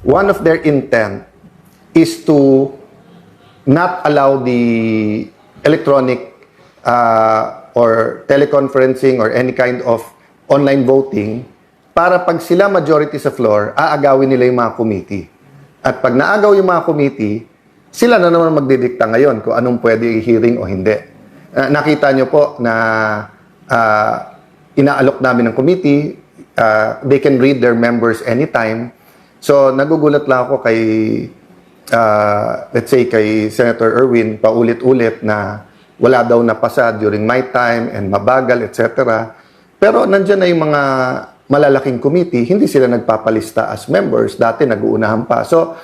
one of their intent is to not allow the electronic or teleconferencing or any kind of online voting para pag sila majority sa floor, aagawin nila yung mga committee. At pag naagaw yung mga committee, sila na naman magdidikta ngayon kung anong pwede i-hearing o hindi. Nakita nyo po na inaalok namin ng committee, they can read their members anytime. So, nagugulat lang ako kay, let's say, kay Senator Erwin, paulit-ulit na wala daw napasa during my time and mabagal, etc. Pero nandyan na yung mga malalaking committee, hindi sila nagpapalista as members. Dati nag-uunahan pa. So,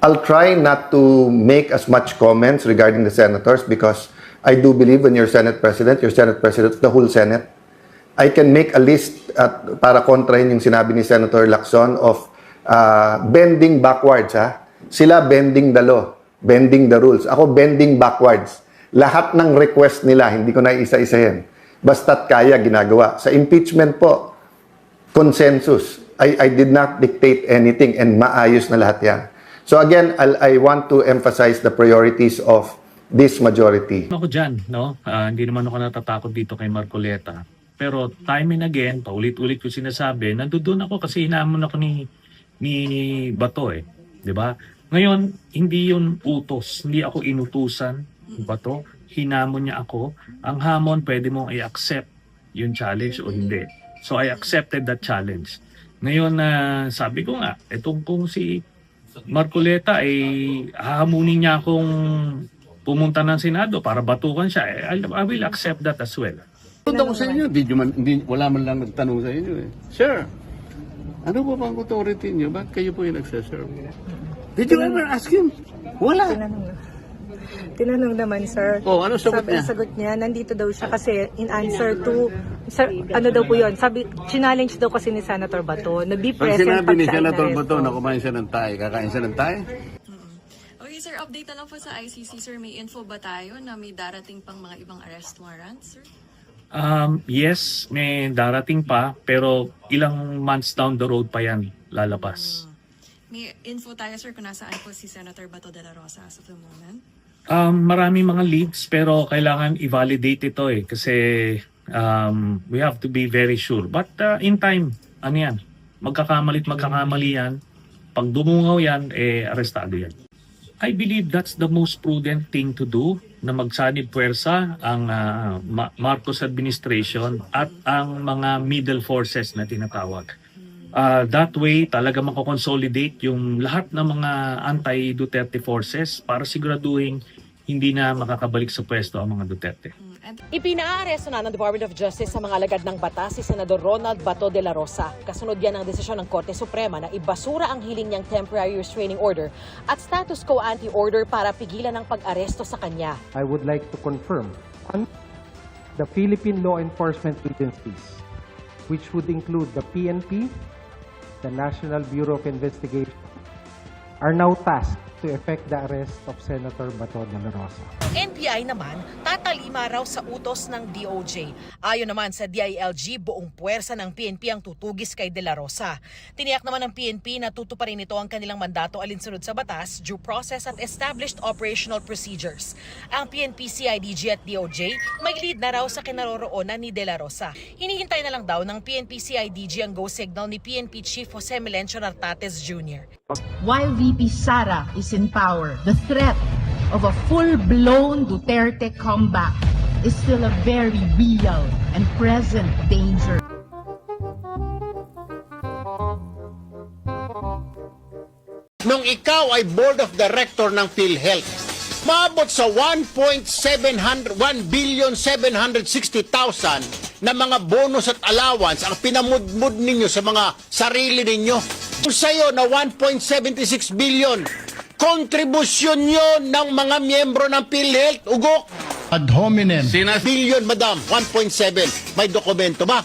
I'll try not to make as much comments regarding the senators because I do believe when you're Senate President of the whole Senate. I can make a list at para kontrahin yung sinabi ni Senator Lacson of bending backwards. Sila bending the law, bending the rules. Ako bending backwards. Lahat ng request nila, hindi ko na isa-isahin. Basta't kaya, ginagawa. Sa impeachment po, consensus. I did not dictate anything and maayos na lahat yan. So again, I want to emphasize the priorities of this majority. Ako dyan, no? Hindi naman ako natatakot dito kay Marcoleta. Pero time and again, paulit-ulit ko sinasabi, nandoon ako kasi hinamon ako ni Bato eh. 'Di ba? Ngayon, hindi yun utos. Hindi ako inutusan ni Bato. Hinamon niya ako. Ang hamon, pwede mong i-accept yung challenge o hindi. So I accepted that challenge. Ngayon, sabi ko nga, itong kung si Marcoleta ay hahamunin niya akong pumunta ng Senado para batukan siya. I will accept that as well. Punta ko sa inyo, wala man lang nagtanong sa inyo eh. Sir, ano ba bang authority niyo? Bakit kayo po yung nagsaserve? Did you ever ask him? Wala. Tinanong naman, sir. Oh, ano sagot niya? Sagot niya, nandito daw siya kasi in answer to, sir, ano daw po yun? Sabi, challenge daw kasi ni Senator Bato na be Pag present sinabi pag ni siya Senator inaresto. Bato na kumain siya ng tayo, kakain siya ng tayo? Okay, sir, update na lang po sa ICC, sir. May info ba tayo na may darating pang mga ibang arrest warrants, sir? Yes, may darating pa, pero ilang months down the road pa yan lalabas. May info tayo, sir, kung nasaan po si Senator Bato de la Rosa as of the moment? Marami mga leads pero kailangan i-validate ito eh kasi we have to be very sure. But in time, ano yan? Magkakamali yan. Pag dumungaw yan, arestado yan. I believe that's the most prudent thing to do na magsanib puwersa ang Marcos administration at ang mga middle forces na tinatawag. That way, talaga makakonsolidate yung lahat ng mga anti-Duterte forces para siguraduhin hindi na makakabalik sa pwesto ang mga Duterte. Ipinaaresto na ng Department of Justice sa mga alagad ng batas si Senador Ronald Bato de la Rosa. Kasunod yan ang desisyon ng Korte Suprema na ibasura ang hiling niyang temporary restraining order at status quo ante order para pigilan ang pag-aresto sa kanya. I would like to confirm the Philippine law enforcement agencies, which would include the PNP, the National Bureau of Investigation, are now tasked to effect the arrest of Senator Bato de la Rosa. NBI naman, tatalima raw sa utos ng DOJ. Ayon naman sa DILG, buong puwersa ng PNP ang tutugis kay De La Rosa. Tiniyak naman ng PNP na tutuparin nito ang kanilang mandato alinsunod sa batas, due process at established operational procedures. Ang PNP, CIDG at DOJ may lead na raw sa kinaroroonan ni De La Rosa. Hinihintay na lang daw ng PNP, CIDG ang go signal ni PNP Chief Jose Melencio Nartates Jr. While VP Sara is in power, the threat of a full-blown Duterte comeback is still a very real and present danger. Nung ikaw ay board of director ng PhilHealth, maabot sa 1,760,000 na mga bonus at allowance ang pinamudmud ninyo sa mga sarili ninyo. Kung sa'yo na 1.76 billion, kontribusyon nyo ng mga miyembro ng PhilHealth, ugok. Ad hominem. Billion, madam, 1.7. May dokumento ba?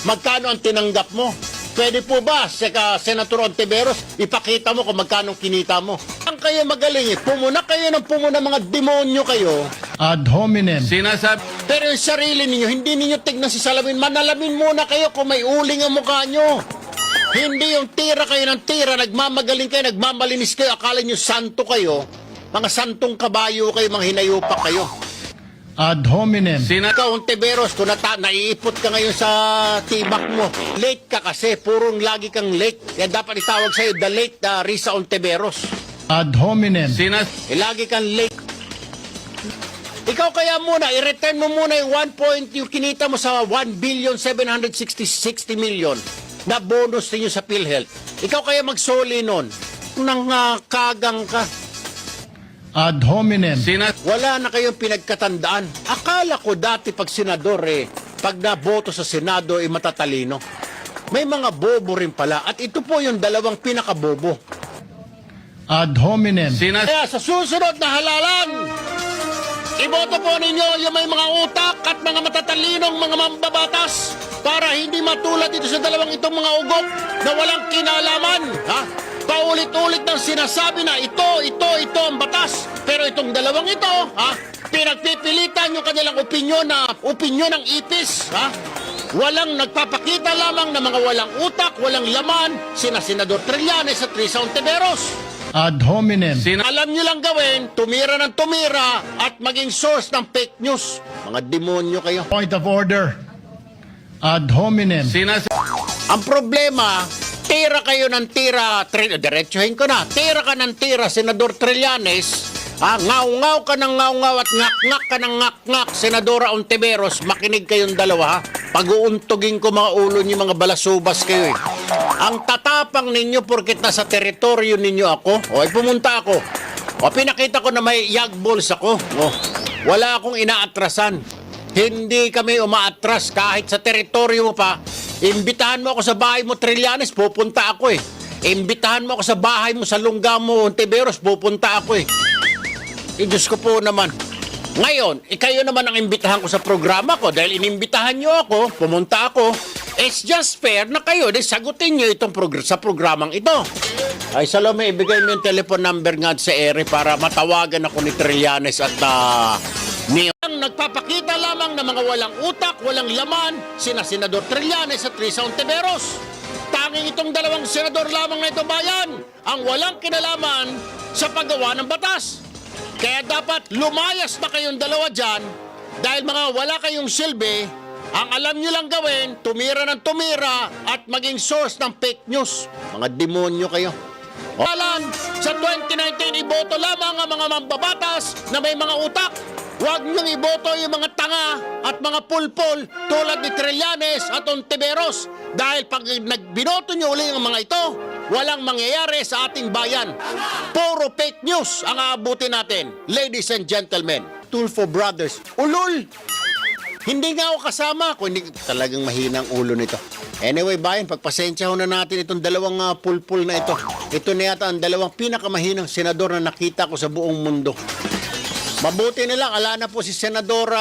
Magkano ang tinanggap mo? Pwede po ba, Senator Ontiveros, ipakita mo kung magkano kinita mo? Ang kayo magaling pumuna kayo ng pumuna, mga demonyo kayo. Ad hominem. Pero yung sarili ninyo, hindi ninyo tignan si salamin. Manalamin muna kayo kung may uling ang mukha nyo. Hindi yung tira kayo ng tira, nagmamagaling kayo, nagmamalinis kayo, akala nyo santo kayo, mga santong kabayo kayo, mga hinayupak kayo. ad hominem, Ikaw, Ontiveros, kung naiipot ka ngayon sa tibak mo, late ka kasi, purong lagi kang late. Kaya dapat itawag sa'yo, the late Risa Ontiveros. ad hominem, Lagi kang late. Ikaw kaya muna, i-return mo muna yung 1 point, yung kinita mo sa 1,760 million na bonus ninyo sa PhilHealth. Ikaw kaya magsoli nun nang kagang ka. ad hominem, Wala na kayong pinagkatandaan. Akala ko dati pag senador pag naboto sa Senado matatalino. May mga bobo rin pala. At ito po yung dalawang pinakabobo. ad hominem, Kaya sa susunod na halalan, iboto po ninyo yung may mga utak at mga matatalinong mga mambabatas para hindi matulad dito sa dalawang itong mga ugok na walang kinalaman. Ha? Paulit-ulit nang sinasabi na ito ang batas. Pero itong dalawang ito, pinagpipilitan yung kanilang opinyon ng ipis. Ha? Walang nagpapakita lamang na mga walang utak, walang laman, sina Senador Trillanes at Risa Ontiveros. ad hominem, Alam nyo lang gawin, tumira ng tumira at maging source ng fake news. Mga demonyo kayo. point of order, ad hominem, Ang problema, tira kayo ng tira, diretsuhin ko na, tira ka ng tira, Senador Trillanes, ngaw-ngaw ka ng ngaw-ngaw at ngak-ngak ka ng ngak-ngak, Senadora Ontiveros, makinig kayong dalawa, ha? Pag-uuntugin ko mga ulo niyo, mga balasubas kayo, Ang tatapang ninyo porket nasa teritoryo ninyo ako, pumunta ako, pinakita ko na may yag balls ako, wala akong inaatrasan. Hindi kami umaatras kahit sa teritoryo mo pa. Imbitahan mo ako sa bahay mo, Trillanes, pupunta ako Imbitahan mo ako sa bahay mo, sa lungga mo, Ontiveros, pupunta ako Diyos ko po naman. Ngayon, kayo naman ang imbitahan ko sa programa ko dahil inimbitahan nyo ako, pumunta ako. It's just fair na kayo, sagutin nyo itong sa programang ito. Ay, Salome, ibigay mo yung telephone number nga sa ere para matawagan ako ni Trillanes at ni ang nagpapakita lamang na mga walang utak, walang laman, sina Senador Trillanes at Risa Ontiveros. Tanging itong dalawang senador lamang na ito bayan ang walang kinalaman sa paggawa ng batas. Kaya dapat lumayas na kayong dalawa dyan dahil mga wala kayong silbi, ang alam nyo lang gawin, tumira ng tumira at maging source ng fake news. Mga demonyo kayo. Sa 2019, iboto lamang ang mga mambabatas na may mga utak. Huwag niyong iboto yung mga tanga at mga pulpol tulad ni Trillanes at Ontiveros. Dahil pag binoto niyo uli ang mga ito, walang mangyayari sa ating bayan. Puro fake news ang aabutin natin. Ladies and gentlemen, Tulfo Brothers, ulol! Hindi nga ako kasama. Hindi talagang mahinang ulo nito. Anyway, bayan, pagpasensya ho na natin itong dalawang pulpul na ito. Ito na yata ang dalawang pinakamahinang senador na nakita ko sa buong mundo. Mabuti na lang, ala na po si Senadora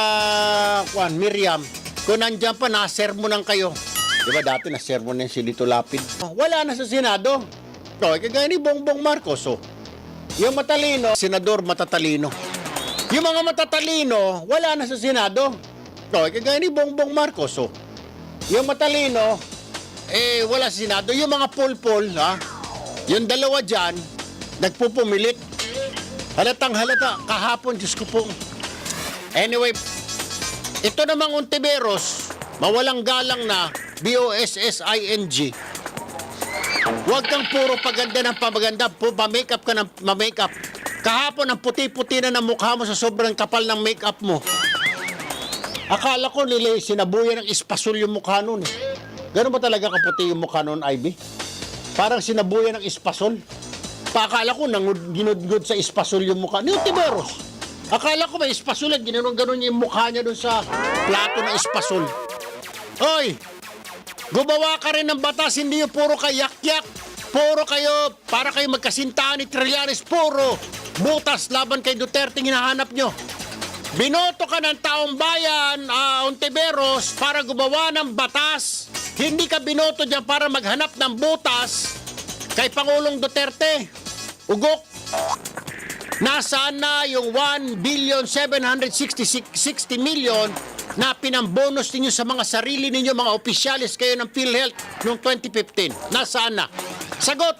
Miriam. Kung nandyan pa, nasermonan kayo. Diba dati nasermonan si Lito Lapid? Wala na sa Senado. Kagaya ni Bongbong Marcos. Yung matalino, senador matatalino. Yung mga matatalino, wala na sa Senado. Kagaya ni Bongbong Marcos. Yung matalino, wala sa Senado. Yung mga pulpol, yung dalawa dyan, nagpupumilit. Halatang halata, kahapon, Diyos ko po. Anyway, ito namang Ontiveros, mawalang galang na, BOSSING. Huwag kang puro paganda ng pamaganda, pa-makeup ka ng ma-makeup. Kahapon, ang puti-puti na ng mukha mo sa sobrang kapal ng makeup mo. Akala ko sinabuyan ng espasol yung mukha nun. Ganun ba talaga kaputi yung mukha nun, Ivy? Parang sinabuyan ng espasol. Pakala ko ginudgod sa espasol yung mukha ni Ontiveros. Akala ko may espasol at ginanon-ganon yung mukha niya doon sa plato ng espasol. Hoy! Gumawa ka rin ng batas, hindi yung puro kayak-yak. Puro kayo, para kayo magkasintahan ni Trillanes, puro butas laban kay Duterte hinahanap nyo. Binoto ka ng taong bayan, Ontiveros, para gumawa ng batas. Hindi ka binoto dyan para maghanap ng butas kay Pangulong Duterte. Ugok, nasaan na yung 1,760 million na pinambonus ninyo sa mga sarili ninyo, mga opisyalis kayo ng PhilHealth noong 2015? Nasaan na? Sagot!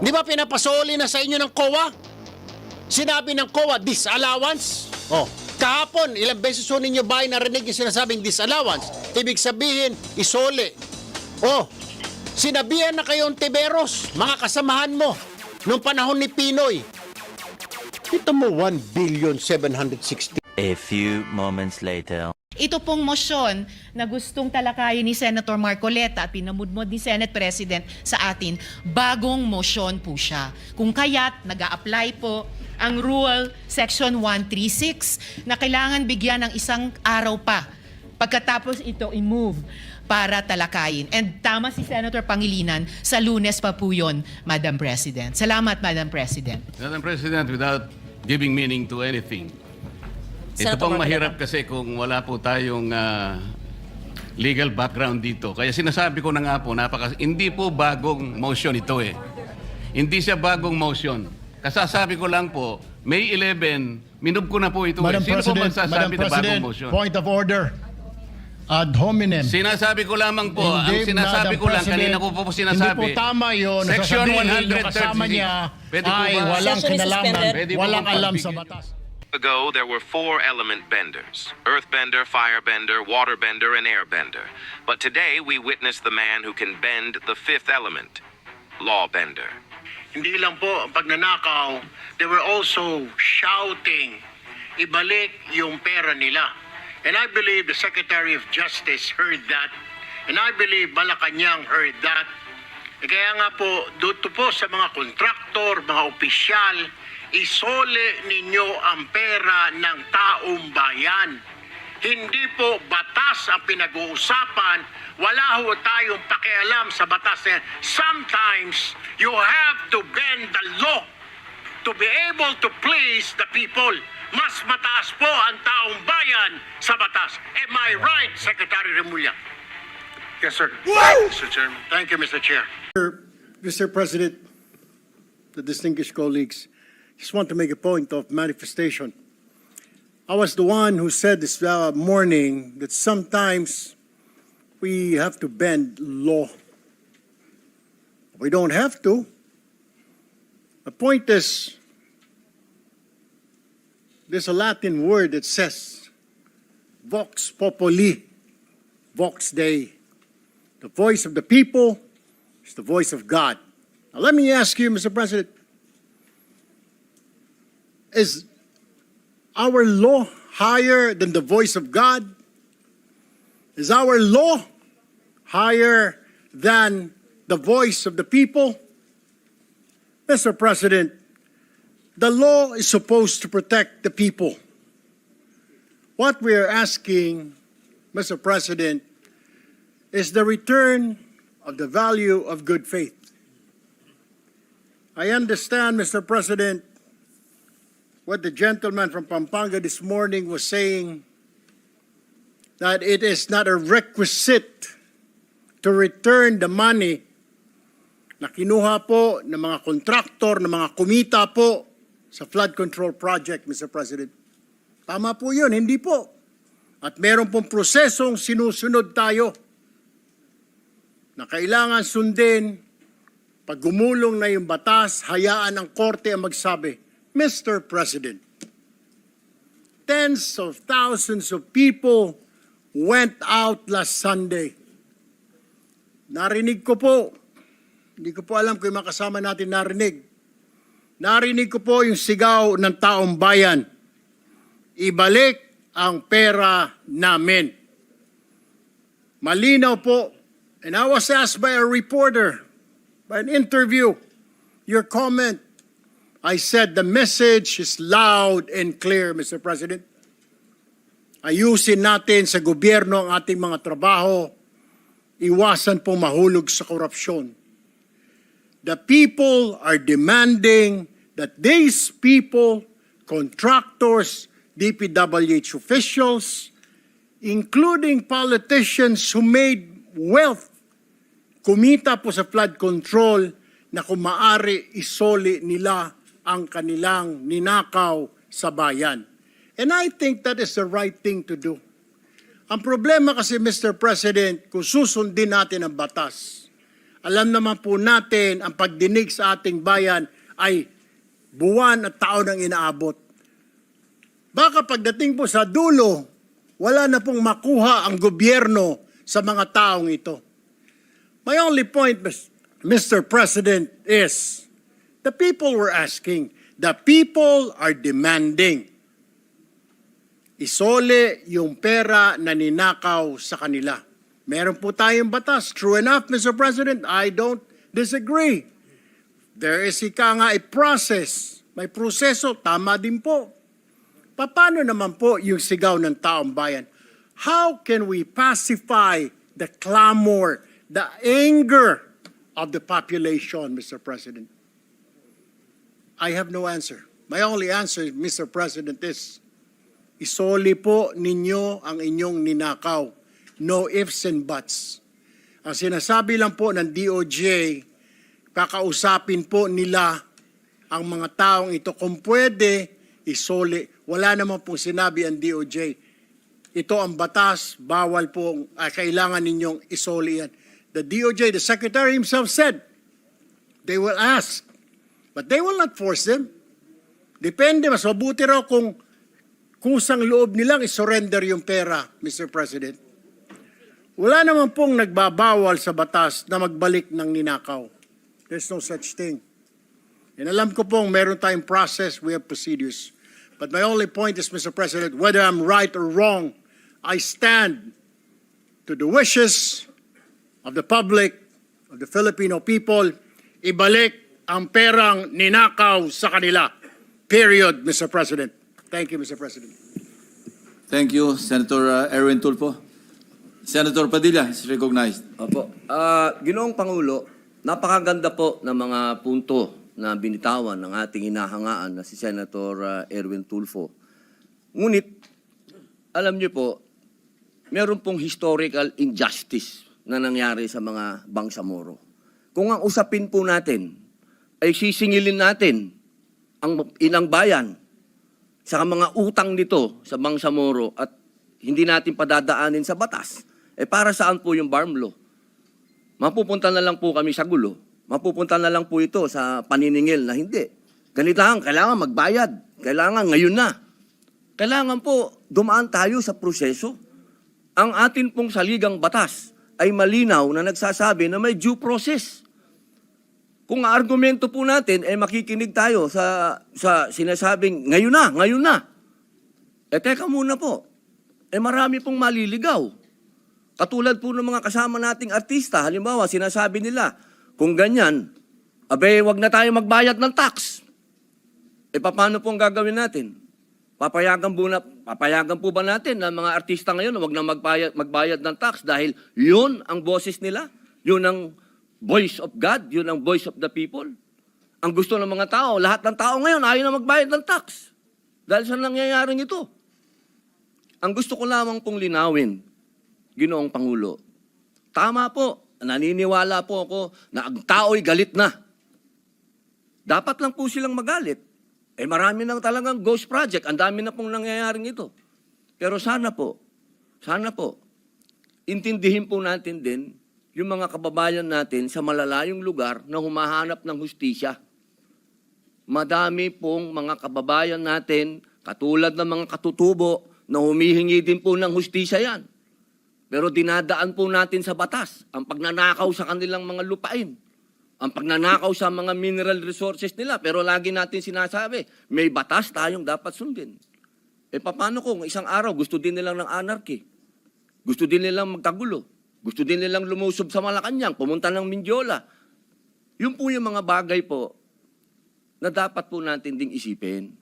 Di ba pinapasoli na sa inyo ng COA? Sinabi ng COA, disallowance? Oh, kahapon, ilang beses ho ninyo ba ay narinig yung sinasabing disallowance? Ibig sabihin, isole. Oh, sinabihan na kayo ng Tiberos, mga kasamahan mo, nung panahon ni Pinoy. Ito mo, 1,760,000,000. A few moments later. Ito pong motion na gustong talakayin ni Senator Marcoleta at pinamudmod ni Senate President sa atin, bagong motion po siya. Kung kaya't nag-a-apply po ang Rule Section 136 na kailangan bigyan ng isang araw pa pagkatapos ito i-move para talakayin. And tama si Senator Pangilinan, sa Lunes pa po yun, Madam President. Salamat, Madam President. Madam President, without giving meaning to anything, ito pong mahirap kasi kung wala po tayong legal background dito. Kaya sinasabi ko na nga po, hindi po bagong motion ito eh. Hindi siya bagong motion. Kasasabi ko lang po, May 11, minub ko na po ito. Madam Sino po President, magsasabi na bagong motion? point of order. Ad hominem. Sinasabi ko lamang po, Hindi, ang sinasabi Madam ko lang, President, kanina ko po sinasabi. Hindi po tama yun. Section Sasabihin yung 136. kasama niya Pwede po ay ba? walang Session is kinalaman, suspended. Pwede po walang bang alam sa pagbigyan? batas. Ago, there were 4 element benders: earthbender, firebender, waterbender, and airbender. But today, we witness the man who can bend the 5th element, lawbender. Hindi lang po ang pagnanakaw, they were also shouting, ibalik yung pera nila. And I believe the Secretary of Justice heard that. And I believe Malacanang heard that. Kaya nga po, dito po sa mga kontraktor, mga opisyal, isole ninyo ang pera ng taong bayan. Hindi po batas ang pinag-uusapan. Wala ho tayong pakialam sa batas na yan. Sometimes, you have to bend the law to be able to please the people. Mas mataas po ang taong bayan sa batas. Am I right, Secretary Remulla? Yes, sir. Mr. Chairman. Thank you, Mr. Chair. Mr. President, the distinguished colleagues, just want to make a point of manifestation. I was the one who said this morning that sometimes we have to bend law. We don't have to. The point is, there's a Latin word that says, vox populi, vox Dei. The voice of the people is the voice of God. Now let me ask you, Mr. President, is our law higher than the voice of God? Is our law higher than the voice of the people? Mr. President, the law is supposed to protect the people. What we are asking, Mr. President, is the return of the value of good faith. I understand, Mr. President, what the gentleman from Pampanga this morning was saying, that it is not a requisite to return the money na kinuha po ng mga kontraktor, ng mga kumita po sa flood control project, Mr. President. Tama po yun, hindi po. At meron pong prosesong sinusunod tayo na kailangan sundin. Pag gumulong na yung batas, hayaan ang korte ang magsabi, Mr. President, tens of thousands of people went out last Sunday. Narinig ko po, hindi ko po alam kung yung mga kasama natin narinig. Narinig ko po yung sigaw ng taong bayan. Ibalik ang pera namin. Malinaw po. And I was asked by a reporter, by an interview, your comment. I said the message is loud and clear, Mr. President. Ayusin natin sa gobyerno ang ating mga trabaho. Iwasan po mahulog sa korupsyon. The people are demanding that these people, contractors, DPWH officials, including politicians who made wealth, kumita po sa flood control, na kung maaari isoli nila ang kanilang ninakaw sa bayan. And I think that is the right thing to do. Ang problema kasi, Mr. President, kung susundin natin ang batas, alam naman po natin ang pagdinig sa ating bayan ay buwan at taon ang inaabot. Baka pagdating po sa dulo, wala na pong makuha ang gobyerno sa mga taong ito. My only point, Mr. President, is the people were asking, the people are demanding. Isole yung pera na ninakaw sa kanila. Meron po tayong batas. True enough, Mr. President, I don't disagree. There is a process. May proseso, tama din po. Paano naman po yung sigaw ng taong bayan? How can we pacify the clamor, the anger of the population, Mr. President? I have no answer. My only answer, Mr. President, is isoli po ninyo ang inyong ninakaw. No ifs and buts. Ang sinasabi lang po ng DOJ, kakausapin po nila ang mga taong ito. Kung pwede, isoli. Wala naman pong sinabi ang DOJ. Ito ang batas, bawal po, kailangan ninyong isoli yan. The DOJ, the Secretary himself said, they will ask, but they will not force them. Depende, mas mabuti raw kung kusang loob nilang isurrender yung pera, Mr. President. Wala naman pong nagbabawal sa batas na magbalik ng ninakaw. There's no such thing. And alam ko pong meron tayong process, we have procedures. But my only point is, Mr. President, whether I'm right or wrong, I stand to the wishes of the public, of the Filipino people, ibalik ang perang ninakaw sa kanila. Period, Mr. President. Thank you, Mr. President. Thank you, Senator Erwin Tulfo. Senator Padilla is recognized. Opo. Ginoong Pangulo, napakaganda po ng mga punto na binitawan ng ating hinahangaan na si Senator Erwin Tulfo. Ngunit, alam niyo po, meron pong historical injustice na nangyari sa mga Bangsamoro. Kung ang usapin po natin ay sisingilin natin ang inang bayan sa mga utang nito sa Bangsamoro at hindi natin padadaanin sa batas, para saan po yung BARM law? Mapupunta na lang po kami sa gulo. Mapupunta na lang po ito sa paniningil na hindi. Kailangan magbayad. Kailangan ngayon na. Kailangan po dumaan tayo sa proseso. Ang atin pong saligang batas ay malinaw na nagsasabi na may due process. Kung ang argumento po natin ay makikinig tayo sa sinasabing ngayon na. Teka muna po. Marami pong maliligaw. Katulad po ng mga kasama nating artista, halimbawa sinasabi nila, kung ganyan, wag na tayo magbayad ng tax. Paano po ang gagawin natin? Papayagan po ba natin na mga artista ngayon wag na magbayad ng tax dahil yun ang boses nila? Yun ang voice of God? Yun ang voice of the people? Ang gusto ng mga tao, lahat ng tao ngayon ayaw na magbayad ng tax. Dahil sa nangyayaring ito. Ang gusto ko lamang pong linawin, Ginoong Pangulo, tama po, naniniwala po ako na ang tao'y galit na. Dapat lang po silang magalit. Marami nang talagang ghost project. Ang dami na pong nangyayaring ito. Pero sana po, intindihin po natin din yung mga kababayan natin sa malalayong lugar na humahanap ng hustisya. Madami pong mga kababayan natin, katulad ng mga katutubo, na humihingi din po ng hustisya yan. Pero dinadaan po natin sa batas ang pagnanakaw sa kanilang mga lupain, ang pagnanakaw sa mga mineral resources nila. Pero lagi natin sinasabi, may batas tayong dapat sundin. Paano kung isang araw gusto din nilang ng anarchy? Gusto din nilang magkagulo? Gusto din nilang lumusob sa Malacanang, pumunta ng Mindiola? Yun po yung mga bagay po na dapat po natin ding isipin.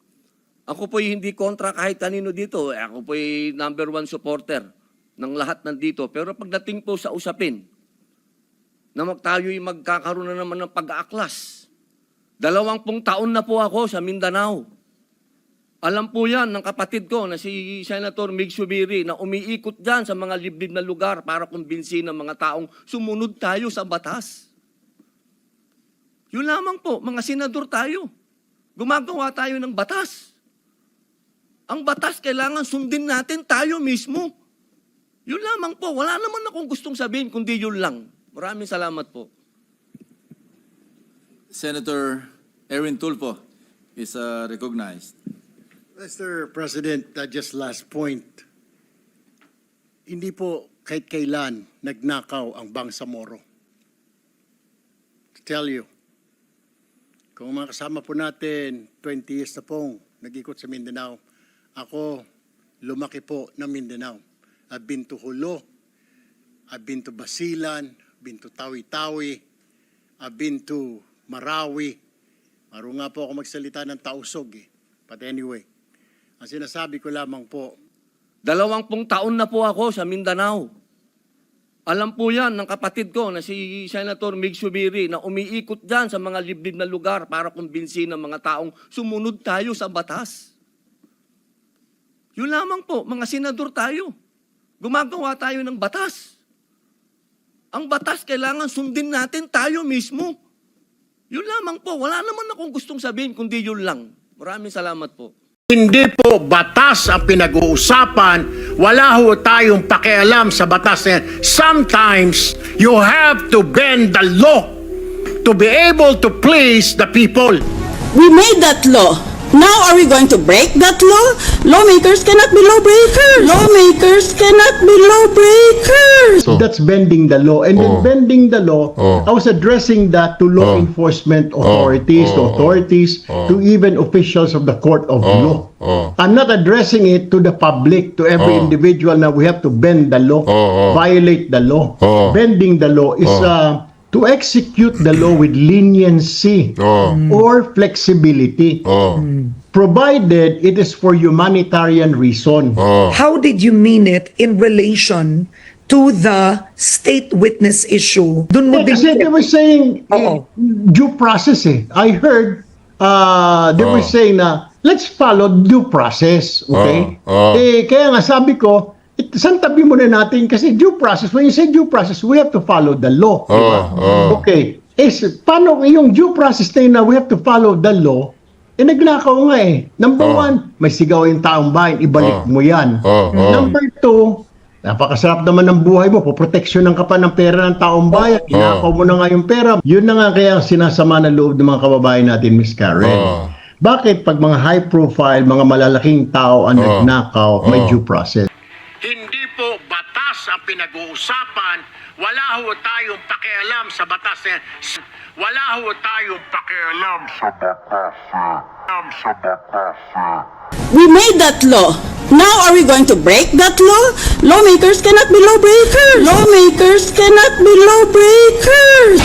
Ako po'y hindi kontra kahit kanino dito. Ako po'y number 1 supporter ng lahat nandito. Pero pagdating po sa usapin, na tayo'y magkakaroon na naman ng pag-aaklas. 20 taon na po ako sa Mindanao. Alam po yan ng kapatid ko na si Senator Mig Subiri na umiikot dyan sa mga liblib na lugar para kumbinsin ng mga taong sumunod tayo sa batas. Yun lamang po, mga senador tayo. Gumagawa tayo ng batas. Ang batas kailangan sundin natin tayo mismo. Yun lamang po. Wala naman akong gustong sabihin kundi yun lang. Maraming salamat po. Senator Erwin Tulfo is recognized. Mr. President, just last point. Hindi po kahit kailan nagnakaw ang Bangsamoro. To tell you, kung mga kasama po natin, 20 years na pong nag-ikot sa Mindanao, ako lumaki po ng Mindanao. I've been to Hulo, I've been to Basilan, been to Tawi-Tawi, I've been to Marawi. Maro nga po ako magsalita ng Tausog eh. But anyway, ang sinasabi ko lamang po, 20 taon na po ako sa Mindanao. Alam po yan ng kapatid ko na si Senator Mig Subiri na umiikot dyan sa mga liblib na lugar para kumbinsin ng mga taong sumunod tayo sa batas. Yun lamang po, mga senador tayo. Gumagawa tayo ng batas. Ang batas kailangan sundin natin tayo mismo. Yun lamang po, wala naman akong gustong sabihin kundi yun lang. Maraming salamat po. hindi po batas ang pinag-uusapan. Wala ho tayong pakialam sa batas na yan. Sometimes, you have to bend the law to be able to please the people. We made that law. Now are we going to break that law? Lawmakers cannot be lawbreakers. Lawmakers cannot be lawbreakers. That's bending the law. And in bending the law, I was addressing that to law enforcement authorities, to even officials of the court of law. I'm not addressing it to the public, to every individual. Now we have to bend the law, violate the law. Bending the law is to execute the law with leniency or flexibility, provided it is for humanitarian reason. How did you mean it in relation to the state witness issue? Dun mo din Kasi they were saying due process eh. I heard they were saying na let's follow due process, okay? Kaya nga sabi ko, saan tabi muna natin kasi due process, when you say due process, we have to follow the law. Okay. Paano yung due process na yun na we have to follow the law? Naglakaw nga eh. Number one, may sigaw yung taong bayan, ibalik mo yan. Number two, napakasarap naman ng buhay mo, poproteksyonan ka pa ng pera ng taong bayan, inakaw mo na nga yung pera. Yun na nga kaya sinasama ng loob ng mga kababayan natin, Miss Karen. Bakit pag mga high profile, mga malalaking tao ang nagnakaw, may due process? Hindi po batas ang pinag-uusapan. Wala ho tayong pakialam sa batas na yan. Wala ho tayong pakialam sa batas. We made that law. Now are we going to break that law? Lawmakers cannot be lawbreakers. Lawmakers cannot be lawbreakers.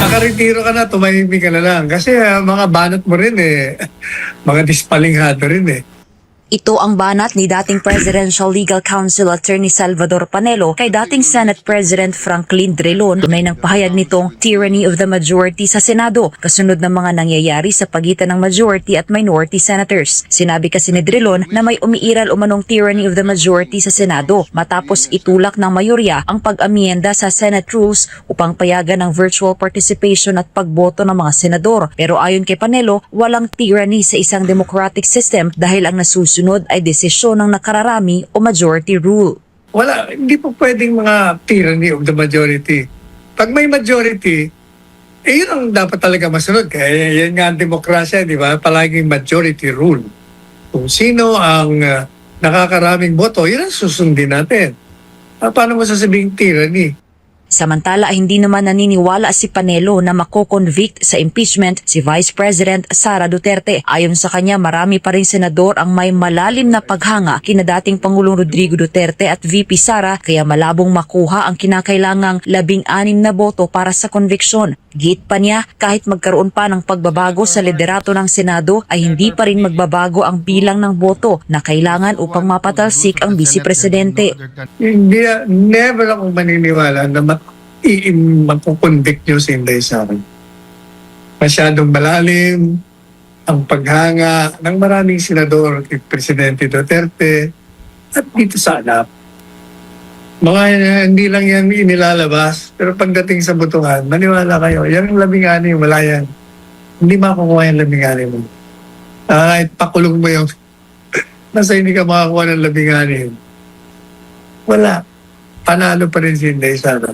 Nakaretiro ka na, tumahimik ka na lang. Kasi mga banat mo rin eh. Mga dispalinghado rin eh. Ito ang banat ni dating Presidential Legal Counsel Attorney Salvador Panelo kay dating Senate President Franklin Drilon tunay ng pahayag nitong tyranny of the majority sa Senado kasunod ng mga nangyayari sa pagitan ng majority at minority senators. Sinabi kasi ni Drilon na may umiiral umanong tyranny of the majority sa Senado matapos itulak ng mayorya ang pag-amienda sa Senate rules upang payagan ng virtual participation at pagboto ng mga senador. Pero ayon kay Panelo, walang tyranny sa isang democratic system dahil ang nasusunod ay desisyon ng nakararami o majority rule. Wala, hindi po pwedeng mga tyranny of the majority. Pag may majority, yun ang dapat talaga masunod. Kaya yan nga ang demokrasya, di ba? Palaging majority rule. Kung sino ang nakakaraming boto, yun ang susundin natin. Paano mo sasabing tyranny? Samantala, hindi naman naniniwala si Panelo na mako-convict sa impeachment si Vice President Sara Duterte. Ayon sa kanya, marami pa rin senador ang may malalim na paghanga kina dating Pangulong Rodrigo Duterte at VP Sara kaya malabong makuha ang kinakailangang 16 na boto para sa conviction. Git pa niya, kahit magkaroon pa ng pagbabago sa liderato ng Senado ay hindi pa rin magbabago ang bilang ng boto na kailangan upang mapatalsik ang Vice Presidente. Hindi, never akong maniniwala na magkukonvict nyo si Inday Sara. Masyadong malalim ang paghanga ng maraming senador kay Presidente Duterte at dito sa anak. Mga hindi lang yan inilalabas, pero pagdating sa butuhan, maniwala kayo, yan ang 16, wala yan. Hindi makukuha yung 16 mo. Kahit pakulong mo yung nasa hindi ka makakuha ng 16. Wala. panalo pa rin si Inday Sara.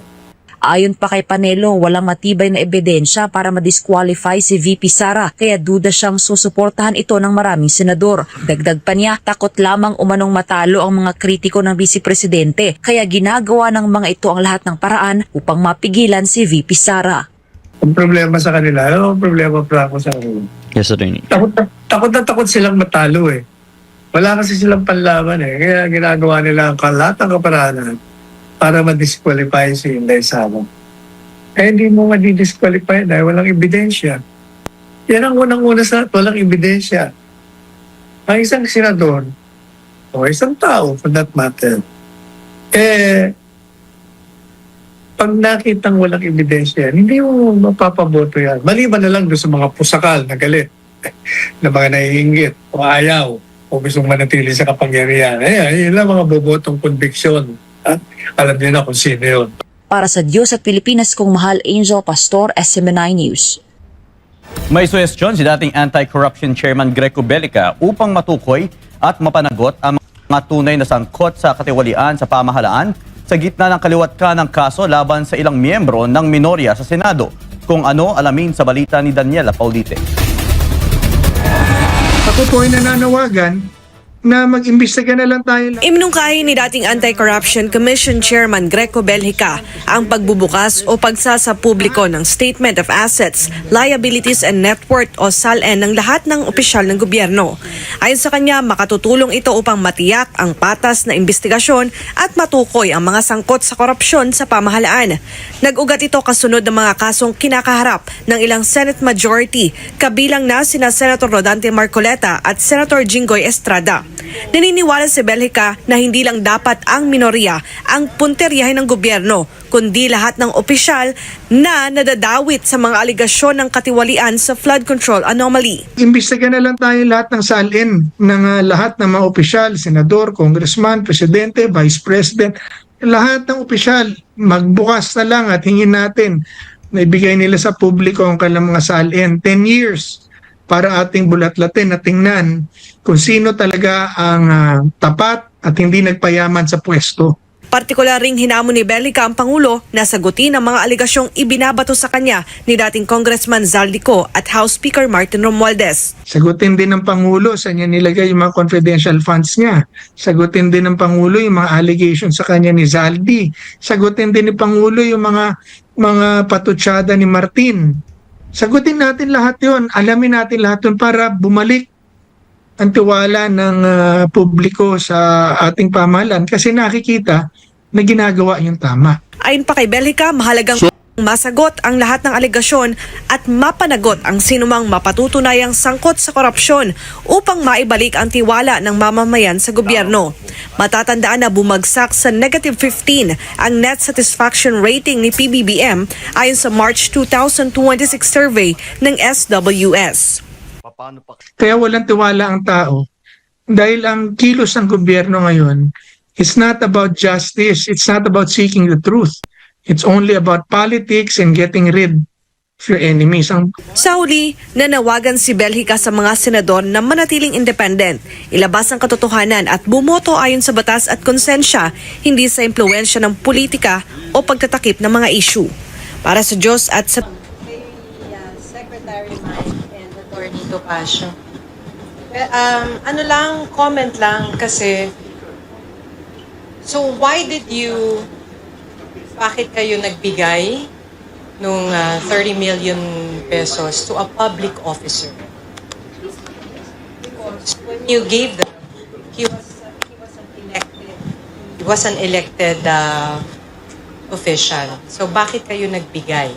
Ayon pa kay Panelo, walang matibay na ebidensya para ma-disqualify si VP Sara kaya duda siyang susuportahan ito ng maraming senador. Dagdag pa niya, takot lamang umanong matalo ang mga kritiko ng Vice Presidente kaya ginagawa ng mga ito ang lahat ng paraan upang mapigilan si VP Sara. Ang problema sa kanila, ano ang problema pa ako sa kanila? Yes, Attorney. Takot silang matalo eh. Wala kasi silang panlaban eh. Kaya ginagawa nila ang lahat ng kaparaanan para ma-disqualify si Inday Sara. Eh, hindi mo ma-disqualify dahil walang ebidensya. Yan ang unang-una sa walang ebidensya. Ang isang senador, o isang tao for that matter, pag nakitang walang ebidensya, hindi mo mapapaboto yan. Maliban na lang doon sa mga pusakal na galit, na mga naiingit, o ayaw, o gustong manatili sa kapangyarihan. Yun lang mga bobotong conviction. At alam niyo na kung sino yun. Para sa Diyos at Pilipinas kong mahal, Angel Pastor, SMNI News. May suwestyon si dating Anti-Corruption Chairman Greco Bellica upang matukoy at mapanagot ang mga tunay na sangkot sa katiwalian sa pamahalaan sa gitna ng kaliwat ka ng kaso laban sa ilang miyembro ng minorya sa Senado. Kung ano, alamin sa balita ni Daniela Paulite. Ako po ay nananawagan na mag-imbestiga na lang tayo. Iminungkahi ni dating Anti-Corruption Commission Chairman Greco Bellica ang pagbubukas o pagsasa publiko ng Statement of Assets, Liabilities and Net Worth o SALN ng lahat ng opisyal ng gobyerno. Ayon sa kanya, makatutulong ito upang matiyak ang patas na imbestigasyon at matukoy ang mga sangkot sa korupsyon sa pamahalaan. Nag-ugat ito kasunod ng mga kasong kinakaharap ng ilang Senate majority, kabilang na sina Senator Rodante Marcoleta at Senator Jinggoy Estrada. Naniniwala si Bellica na hindi lang dapat ang minorya ang punteryahin ng gobyerno, kundi lahat ng opisyal na nadadawit sa mga aligasyon ng katiwalian sa flood control anomaly. Imbestiga na lang tayo lahat ng SALN ng lahat ng mga opisyal, senador, congressman, presidente, vice president, lahat ng opisyal. Magbukas na lang at hingin natin na ibigay nila sa publiko ang kanilang mga SALN 10 years para ating bulatlatin at tingnan kung sino talaga ang tapat at hindi nagpayaman sa pwesto. Partikular ring hinamon ni Bellica ang Pangulo na sagutin ang mga aligasyong ibinabato sa kanya ni dating Congressman Zaldico at House Speaker Martin Romualdez. Sagutin din ng Pangulo sa niya nilagay yung mga confidential funds niya. Sagutin din ng Pangulo yung mga allegations sa kanya ni Zaldi. Sagutin din ng Pangulo yung mga patutsada ni Martin. Sagutin natin lahat yon, alamin natin lahat yon para bumalik ang tiwala ng publiko sa ating pamahalaan kasi nakikita na ginagawa yung tama. Ayon pa kay Bellica, mahalagang masagot ang lahat ng aligasyon at mapanagot ang sinumang mapatutunayang sangkot sa korupsyon upang maibalik ang tiwala ng mamamayan sa gobyerno. Matatandaan na bumagsak sa negative 15 ang net satisfaction rating ni PBBM ayon sa March 2026 survey ng SWS. Kaya walang tiwala ang tao dahil ang kilos ng gobyerno ngayon is not about justice, it's not about seeking the truth. It's only about politics and getting rid of your enemies. Sa huli, nanawagan si Bellica sa mga senador na manatiling independent, ilabas ang katotohanan at bumoto ayon sa batas at konsensya, hindi sa impluwensya ng politika o pagtatakip ng mga issue. Para sa Diyos at sa Secretary Mike and Attorney Topacio. Comment lang kasi, so why did you bakit kayo nagbigay nung 30 million pesos to a public officer? Because when you gave them, he was an elected official. So bakit kayo nagbigay?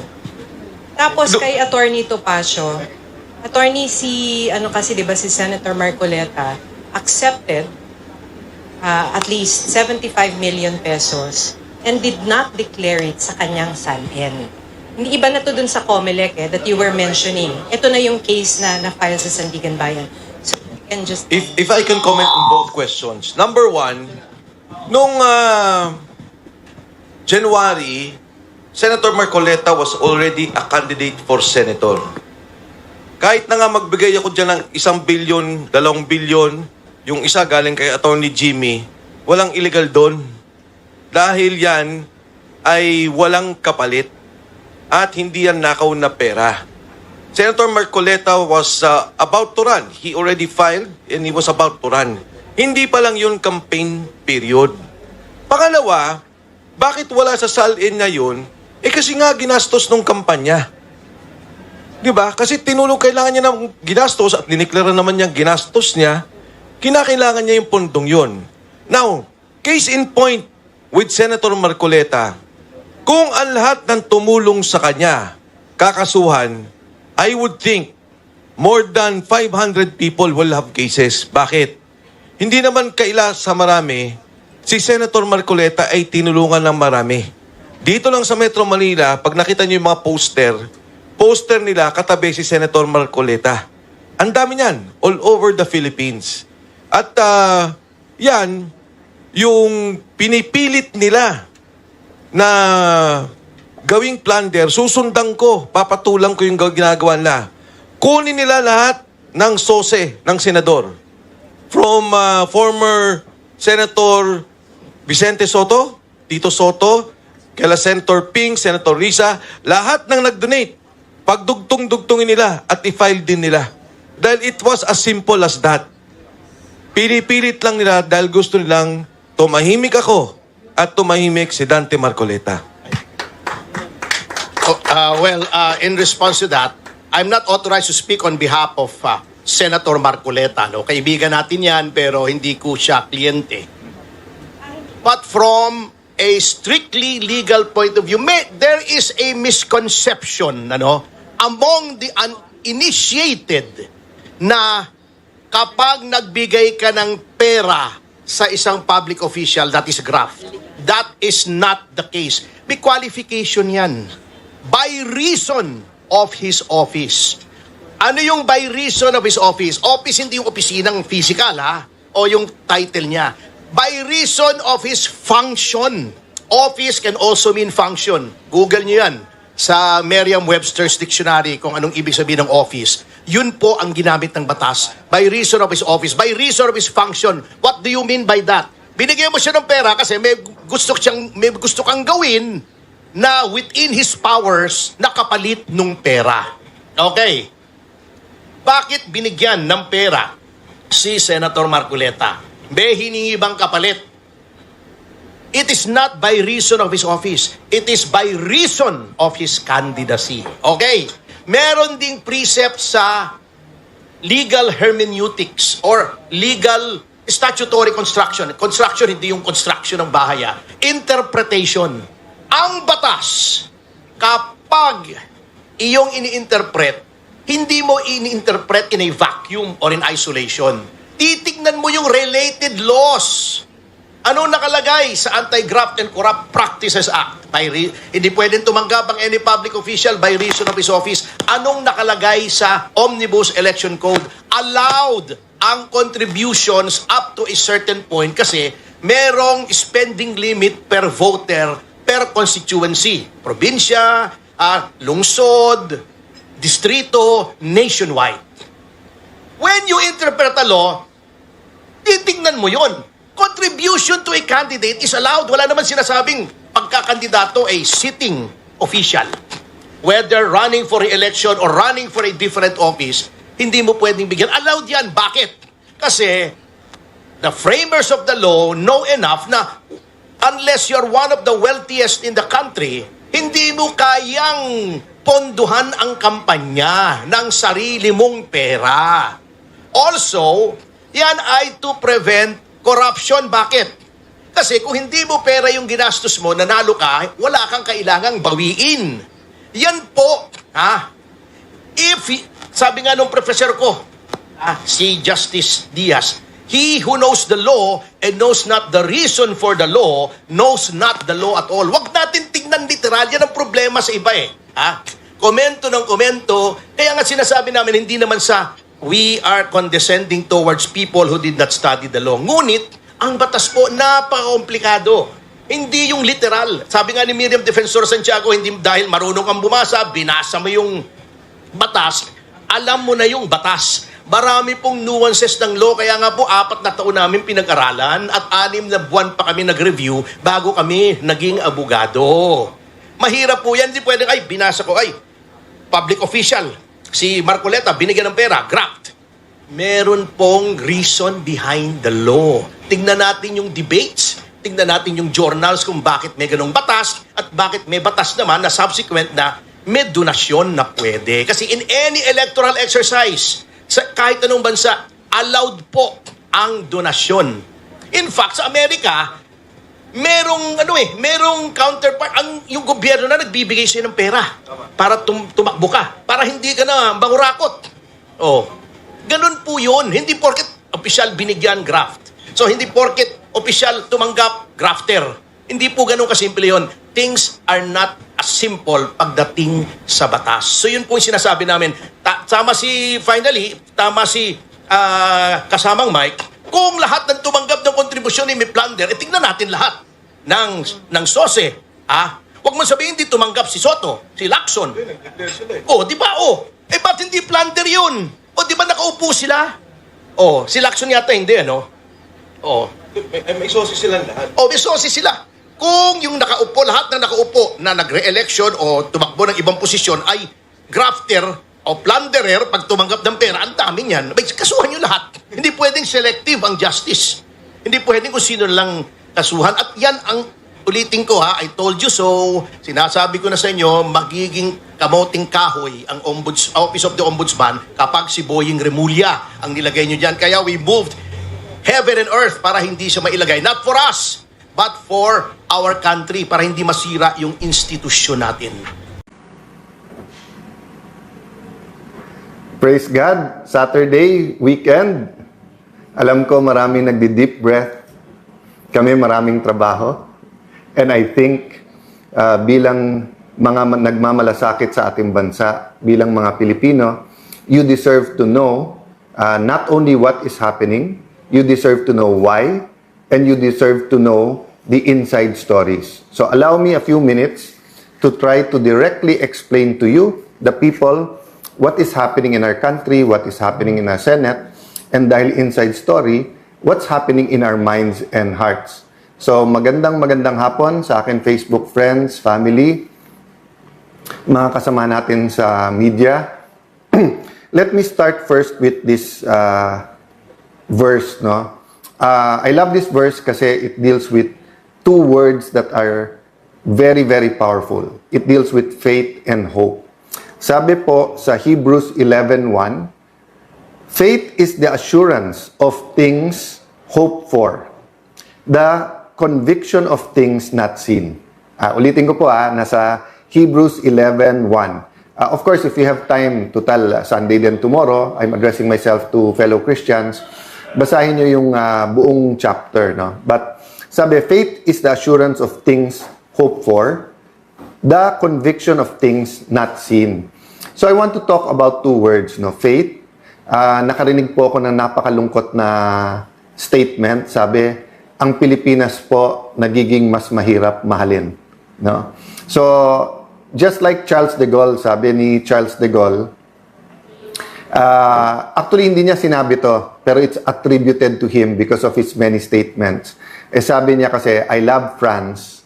Tapos kay Attorney Topacio, Attorney si Senator Marcoleta accepted at least 75 million pesos and did not declare it sa kanyang SALN. Hindi iba na to dun sa COMELEC that you were mentioning. Ito na yung case na na-file sa Sandigan Bayan. So, and just... If I can comment on both questions. Number one, nung January, Senator Marcoleta was already a candidate for senator. Kahit na nga magbigay ako dyan ng 1 billion, 2 billion, yung isa galing kay Attorney Jimmy, walang illegal doon. dahil yan ay walang kapalit at hindi yan nakaw na pera. Senator Marcoleta was about to run. He already filed and he was about to run. Hindi pa lang yun campaign period. Pangalawa, bakit wala sa salin ngayon? Kasi nga ginastos nung kampanya. Diba? Kasi kailangan niya ng ginastos at diniklara naman niyang ginastos niya, kinakailangan niya yung pundong yun. Now, case in point with Senator Marcoleta, kung ang lahat ng tumulong sa kanya, kakasuhan, I would think more than 500 people will have cases. Bakit? Hindi naman kaila sa marami, si Senator Marcoleta ay tinulungan ng marami. Dito lang sa Metro Manila, pag nakita niyo yung mga poster nila katabi si Senator Marcoleta. Ang dami niyan, all over the Philippines. At yan, yung pinipilit nila na gawing plunder, susundan ko, papatulang ko yung ginagawa nila. Kunin nila lahat ng sose ng senador. From former Senator Vicente Soto, Tito Soto, kala Senator Ping, Senator Risa, lahat ng nag-donate, pagdugtong-dugtongin nila at i-file din nila. Dahil it was as simple as that. Pinipilit lang nila dahil gusto nilang tumahimik ako at tumahimik si Dante Marcoleta. In response to that, I'm not authorized to speak on behalf of Senator Marcoleta. No? Kaibigan natin yan, pero hindi ko siya kliyente. But from a strictly legal point of view, there is a misconception among the uninitiated na kapag nagbigay ka ng pera sa isang public official, that is graft. That is not the case. May qualification yan. By reason of his office. Ano yung by reason of his office? Office hindi yung opisinang physical o yung title niya. By reason of his function. Office can also mean function. Google niyo yan sa Merriam-Webster's dictionary kung anong ibig sabihin ng office. Yun po ang ginamit ng batas. By reason of his office. By reason of his function. What do you mean by that? Binigyan mo siya ng pera kasi may gusto kang gawin na within his powers nakapalit nung pera. Okay. Bakit binigyan ng pera si Senator Marcoleta? May hiningi bang kapalit? It is not by reason of his office. It is by reason of his candidacy. Okay. Meron ding precept sa legal hermeneutics or legal statutory construction. Construction, hindi yung construction ng bahay. Interpretation. Ang batas, kapag iyong ini-interpret, hindi mo ini-interpret in a vacuum or in isolation. Titignan mo yung related laws. Ano nakalagay sa Anti-Graft and Corrupt Practices Act? Hindi pwedeng tumanggap ang any public official by reason of his office. Anong nakalagay sa Omnibus Election Code? Allowed ang contributions up to a certain point kasi merong spending limit per voter per constituency. Probinsya, lungsod, distrito, nationwide. When you interpret a law, titignan mo yon. Contribution to a candidate is allowed. Wala naman sinasabing pagkakandidato ay sitting official. Whether running for re-election or running for a different office, hindi mo pwedeng bigyan. Allowed yan. Bakit? Kasi the framers of the law know enough na unless you're one of the wealthiest in the country, hindi mo kayang ponduhan ang kampanya ng sarili mong pera. Also, yan ay to prevent corruption. Bakit? Kasi kung hindi mo pera yung ginastos mo, nanalo ka, wala kang kailangang bawiin. Yan po, sabi nga nung professor ko, si Justice Diaz, he who knows the law and knows not the reason for the law, knows not the law at all. Huwag natin tignan literal. Yan ang problema sa iba Komento ng komento. Kaya nga sinasabi namin, hindi naman sa we are condescending towards people who did not study the law. Ngunit, ang batas po, napaka-komplikado. Hindi yung literal. Sabi nga ni Miriam Defensor Santiago, hindi dahil marunong kang bumasa, binasa mo yung batas, alam mo na yung batas. Marami pong nuances ng law, kaya nga po 4 na taon namin pinag-aralan at 6 na buwan pa kami nag-review bago kami naging abogado. Mahirap po yan, hindi pwedeng, ay, binasa ko, ay, public official, si Marcoleta, binigyan ng pera, graft. Meron pong reason behind the law. Tingnan natin yung debates, tingnan natin yung journals kung bakit may ganong batas at bakit may batas naman na subsequent na may donasyon na pwede. Kasi in any electoral exercise, sa kahit anong bansa, allowed po ang donasyon. In fact, sa Amerika, merong counterpart, yung gobyerno na nagbibigay sa'yo ng pera para tumakbo ka, para hindi ka na bangurakot. Ganun po yun. Hindi porket official binigyan, graft. So, hindi porket official tumanggap, grafter. Hindi po ganun kasimple yun. Things are not as simple pagdating sa batas. So, yun po yung sinasabi namin. Tama si kasamang Mike, kung lahat ng tumanggap ng kontribusyon ay may plunder, tingnan natin lahat ng SOSE. Huwag mo sabihin hindi tumanggap si Soto, si Lacson. Di ba? Ba't hindi plunder yun? Di ba nakaupo sila? Si Lacson yata hindi, ano? May sosi sila lahat. May sosi sila. Kung yung nakaupo, lahat na nakaupo na nagre-election o tumakbo ng ibang posisyon ay grafter o plunderer pag tumanggap ng pera, ang dami niyan. Kasuhan nyo lahat. Hindi pwedeng selective ang justice. Hindi pwedeng kung sino lang kasuhan. At yan ang ulitin ko I told you so. Sinasabi ko na sa inyo, magiging kamoting kahoy ang Office of the Ombudsman kapag si Boying Remulla ang nilagay nyo dyan. Kaya we moved heaven and earth para hindi siya mailagay. Not for us, but for our country, para hindi masira yung institusyon natin. Praise God, Saturday, weekend. Alam ko maraming nagdi-deep breath. Kami maraming trabaho. And I think bilang mga nagmamalasakit sa ating bansa, bilang mga Pilipino, you deserve to know not only what is happening, you deserve to know why, and you deserve to know the inside stories. So allow me a few minutes to try to directly explain to you, the people, what is happening in our country, what is happening in our Senate, and dahil inside story, what's happening in our minds and hearts. So magandang hapon sa akin Facebook friends, family, mga kasama natin sa media. Let me start first with this verse, no? I love this verse kasi it deals with 2 words that are very, very powerful. It deals with faith and hope. Sabi po sa Hebrews 11:1, faith is the assurance of things hoped for, the conviction of things not seen. Ulitin ko po, nasa Hebrews 11:1. Of course, if you have time to tell Sunday then tomorrow, I'm addressing myself to fellow Christians, basahin nyo yung buong chapter. No? But sabi, faith is the assurance of things hoped for, the conviction of things not seen. So I want to talk about 2 words, no? Faith. Nakarinig po ako ng napakalungkot na statement. Sabi, ang Pilipinas po nagiging mas mahirap mahalin. No? So, just like Charles de Gaulle, sabi ni Charles de Gaulle, actually hindi niya sinabi to, pero it's attributed to him because of his many statements. Sabi niya kasi, I love France,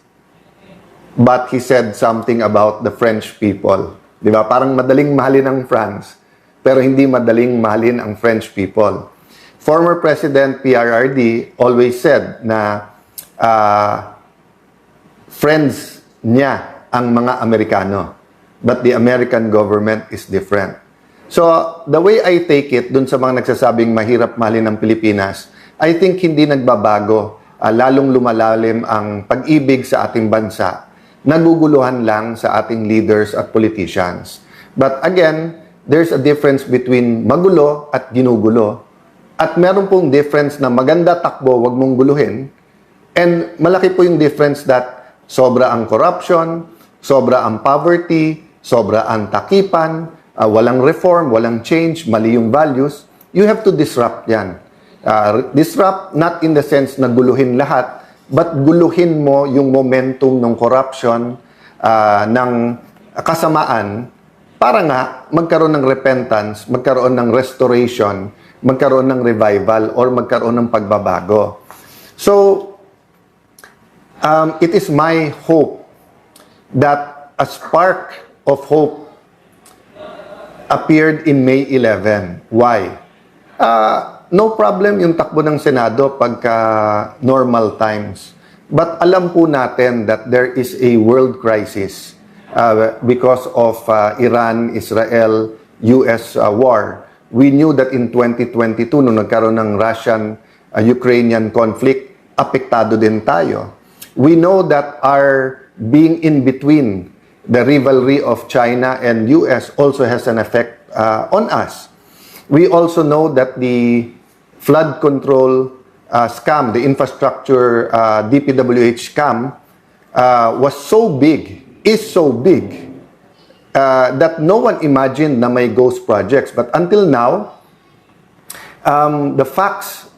but he said something about the French people. Di ba? Parang madaling mahalin ang France, pero hindi madaling mahalin ang French people. Former President PRRD always said na friends niya ang mga Amerikano, but the American government is different. So, the way I take it, dun sa mga nagsasabing mahirap mahalin ng Pilipinas, I think hindi nagbabago, lalong lumalalim ang pag-ibig sa ating bansa, naguguluhan lang sa ating leaders at politicians. But again, there's a difference between magulo at ginugulo. At meron pong difference na maganda takbo, wag mong guluhin. And malaki po yung difference that sobra ang corruption, sobra ang poverty, sobra ang takipan, walang reform, walang change, mali yung values. You have to disrupt yan. Disrupt not in the sense na guluhin lahat, but guluhin mo yung momentum ng corruption, ng kasamaan, para nga magkaroon ng repentance, magkaroon ng restoration, magkaroon ng revival, or magkaroon ng pagbabago. So, it is my hope that a spark of hope appeared in May 11. Why? No problem yung takbo ng Senado pagka normal times. But alam po natin that there is a world crisis because of Iran, Israel, US war. We knew that in 2022, nung nagkaroon ng Russian-Ukrainian conflict, apektado din tayo. We know that our being in between the rivalry of China and US also has an effect on us. We also know that the flood control scam, the infrastructure DPWH scam, was so big, is so big, that no one imagined na may ghost projects. But until now, the facts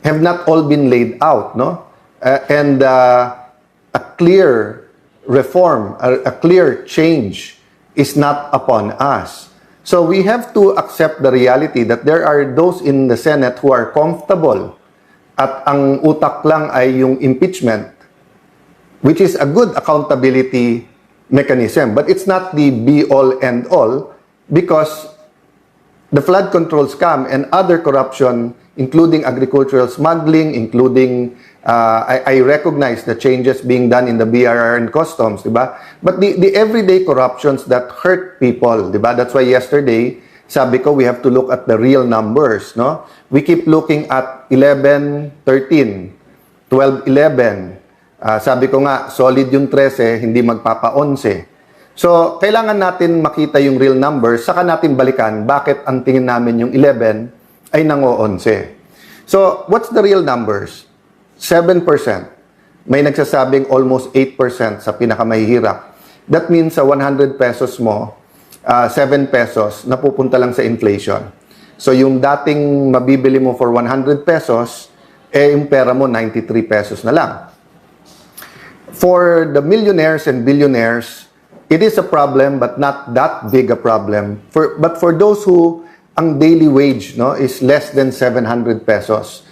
have not all been laid out, no? And a clear reform, a clear change is not upon us. So we have to accept the reality that there are those in the Senate who are comfortable at ang utak lang ay yung impeachment, which is a good accountability mechanism. But it's not the be-all, end-all, because the flood control scam and other corruption, including agricultural smuggling, including, I recognize the changes being done in the BRR and customs, diba? But the everyday corruptions that hurt people, diba? That's why yesterday, sabi ko, we have to look at the real numbers, no? We keep looking at 11, 13, 12, 11. Sabi ko nga, solid yung 13, hindi magpapa-11. So, kailangan natin makita yung real numbers, saka natin balikan bakit ang tingin namin yung 11 ay nango-11. So, what's the real numbers? 7%. May nagsasabing almost 8% sa pinakamahihirap. That means sa 100 pesos mo, 7 pesos napupunta lang sa inflation. So, yung dating mabibili mo for 100 pesos, yung pera mo 93 pesos na lang. For the millionaires and billionaires, it is a problem but not that big a problem. But for those who ang daily wage, no, is less than 700 pesos.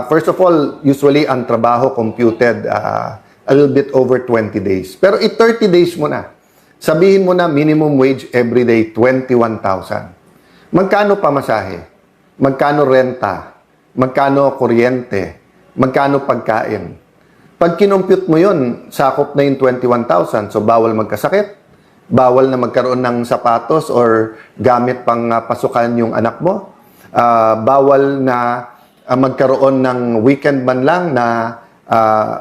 First of all, usually ang trabaho computed a little bit over 20 days. Pero 30 days mo na. Sabihin mo na minimum wage every day 21,000. Magkano pamasahe? Magkano renta? Magkano kuryente? Magkano pagkain? Pag kinompute mo yun, sakop na yung 21,000. So, bawal magkasakit, bawal na magkaroon ng sapatos or gamit pang pasukan yung anak mo, bawal na magkaroon ng weekend man lang na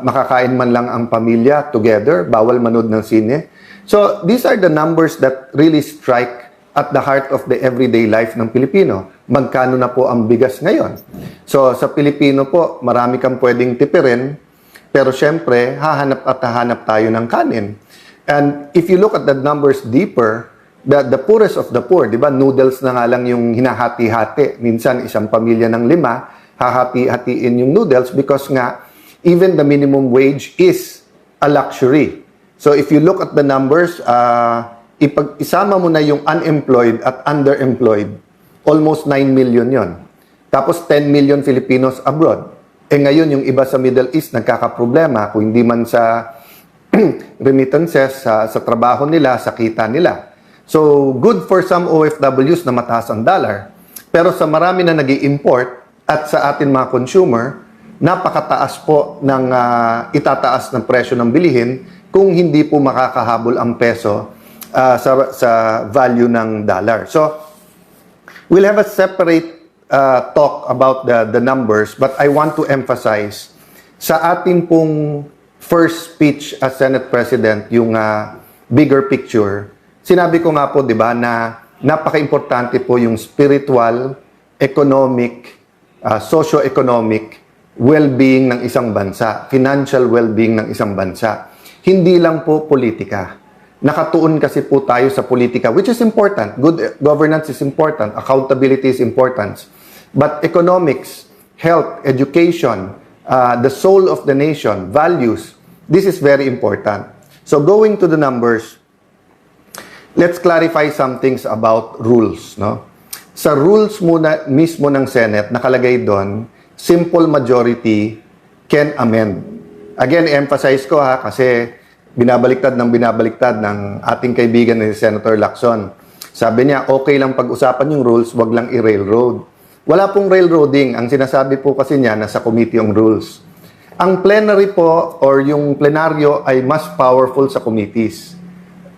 makakain man lang ang pamilya together, bawal manood ng sine. So, these are the numbers that really strike at the heart of the everyday life ng Pilipino. Magkano na po ang bigas ngayon? So, sa Pilipino po, marami kang pwedeng tipirin, pero syempre, hahanap tayo ng kanin. And if you look at the numbers deeper, the poorest of the poor, di ba, noodles na nga lang yung hinahati-hati. Minsan, isang pamilya ng 5, hahati-hatiin yung noodles because nga, even the minimum wage is a luxury. So if you look at the numbers, isama mo na yung unemployed at underemployed, almost 9 million yon. Tapos 10 million Filipinos abroad. Ngayon, yung iba sa Middle East nagkakaproblema, kung hindi man sa remittances, sa trabaho nila, sa kita nila. So, good for some OFWs na mataas ang dollar. Pero sa marami na nag-i-import at sa atin mga consumer, napakataas po ng itataas ng presyo ng bilihin kung hindi po makakahabol ang peso sa value ng dollar. So, we'll have a separate talk about the numbers, but I want to emphasize sa ating pong first speech as Senate President, yung bigger picture, sinabi ko nga po, di ba, na napaka-importante po yung spiritual, economic, socio-economic well-being ng isang bansa, financial well-being ng isang bansa. Hindi lang po politika. Nakatuon kasi po tayo sa politika, which is important. Good governance is important. Accountability is important. But economics, health, education, the soul of the nation, values, this is very important. So going to the numbers, let's clarify some things about rules, no? Sa rules muna mismo ng Senate, nakalagay doon, simple majority can amend. Again, emphasize ko ha, kasi binabaliktad ng ating kaibigan ni Senator Lacson. Sabi niya, okay lang pag-usapan yung rules, wag lang i-railroad. Wala pong railroading. Ang sinasabi po kasi niya, nasa committee yung rules. Ang plenary po, or yung plenaryo, ay mas powerful sa committees.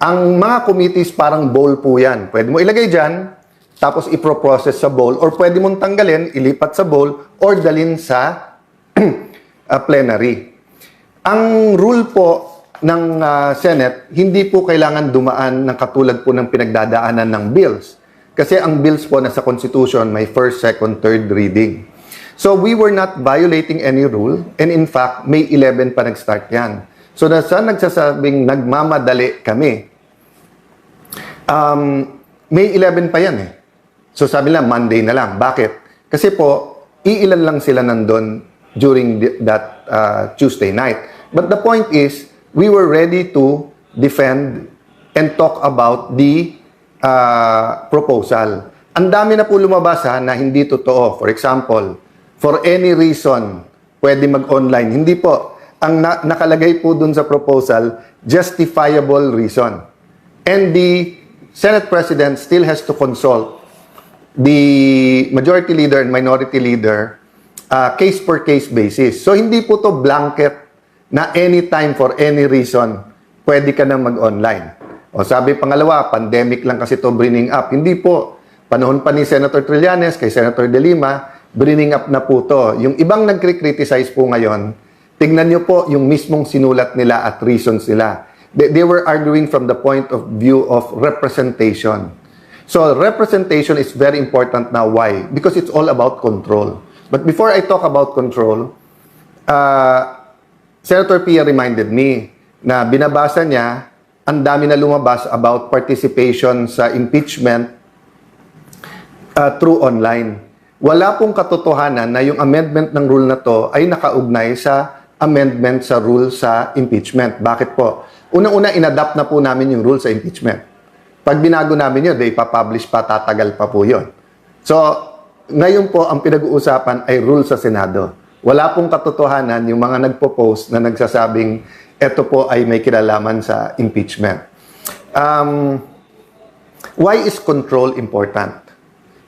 Ang mga committees, parang bowl po yan. Pwede mo ilagay dyan, tapos iproprocess sa bowl, or pwede mong tanggalin, ilipat sa bowl, or dalin sa plenary. Ang rule po ng Senate, hindi po kailangan dumaan ng katulad po ng pinagdadaanan ng bills. Kasi ang bills po nasa Constitution may first, second, third reading. So we were not violating any rule, and in fact, May 11 pa nag-start yan. So nasa nagsasabing nagmamadali kami, May 11 pa yan eh. So sabi nila, Monday na lang. Bakit? Kasi po, iilan lang sila nandun during that Tuesday night. But the point is, we were ready to defend and talk about the proposal. Ang dami na po lumabas na hindi totoo. For example, for any reason, pwede mag-online. Hindi po. Ang nakalagay po dun sa proposal, justifiable reason. And the Senate President still has to consult the Majority Leader and Minority Leader case per case basis. So hindi po to blanket na anytime for any reason pwede ka na mag-online. O sabi pangalawa, pandemic lang kasi to bringing up. Hindi po. Panahon pa ni Senator Trillanes kay Senator De Lima, bringing up na po to. Yung ibang nagkri-criticize po ngayon, tignan nyo po yung mismong sinulat nila at reasons nila. They were arguing from the point of view of representation. So representation is very important now. Why? Because it's all about control. But before I talk about control, Senator Pia reminded me na binabasa niya, ang dami na lumabas about participation sa impeachment through online. Wala pong katotohanan na yung amendment ng rule na to ay nakaugnay sa amendment sa rule sa impeachment. Bakit po? Unang-una, inadapt na po namin yung rule sa impeachment. Pag binago namin yun, ipapublish pa, tatagal pa po yun. So, ngayon po, ang pinag-uusapan ay rule sa Senado. Wala pong katotohanan yung mga nagpo-post na nagsasabing ito po ay may kinalaman sa impeachment. Why is control important?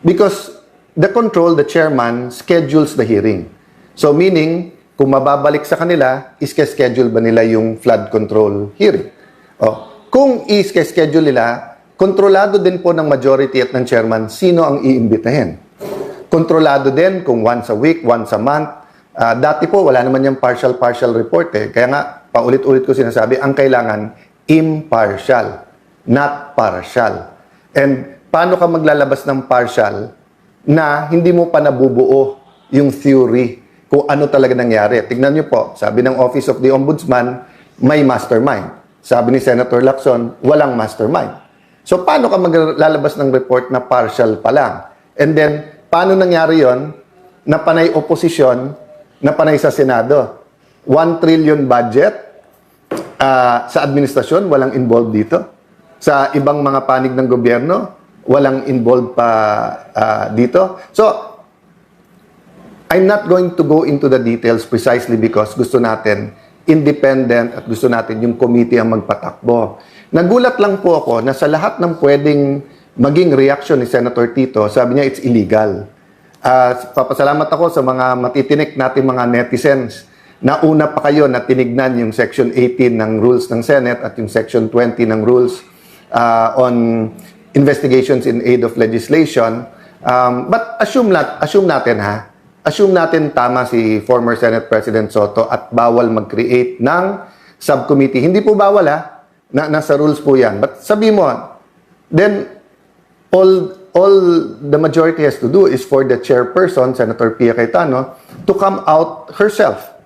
Because the control, the chairman, schedules the hearing. So meaning, kung mababalik sa kanila, iske-schedule ba nila yung flood control hearing? Kung iske-schedule nila, kontrolado din po ng majority at ng chairman sino ang iimbitahin. Kontrolado din kung once a week, once a month. Dati po, wala naman yung partial report eh. Kaya nga, paulit-ulit ko sinasabi, ang kailangan impartial, not partial. And paano ka maglalabas ng partial na hindi mo pa nabubuo yung theory kung ano talaga nangyari? Tignan nyo po, sabi ng Office of the Ombudsman, may mastermind. Sabi ni Senator Lacson, walang mastermind. So paano ka maglalabas ng report na partial pa lang? And then, paano nangyari yon na panay oposisyon, na panay sa Senado? 1 trillion budget, sa administrasyon, walang involved dito. Sa ibang mga panig ng gobyerno, walang involved pa dito. So, I'm not going to go into the details precisely because gusto natin independent at gusto natin yung committee ang magpatakbo. Nagulat lang po ako na sa lahat ng pwedeng maging reaction ni Senator Tito, sabi niya it's illegal. Papasalamat ako sa mga matitinik natin mga netizens na una pa kayo na tinignan yung Section 18 ng rules ng Senate at yung Section 20 ng rules on investigations in aid of legislation. But assume natin tama si former Senate President Soto at bawal mag-create ng subcommittee. Hindi po bawal nasa rules po yan. But sabi mo, then all the majority has to do is for the chairperson, Senator Pia Cayetano, to come out herself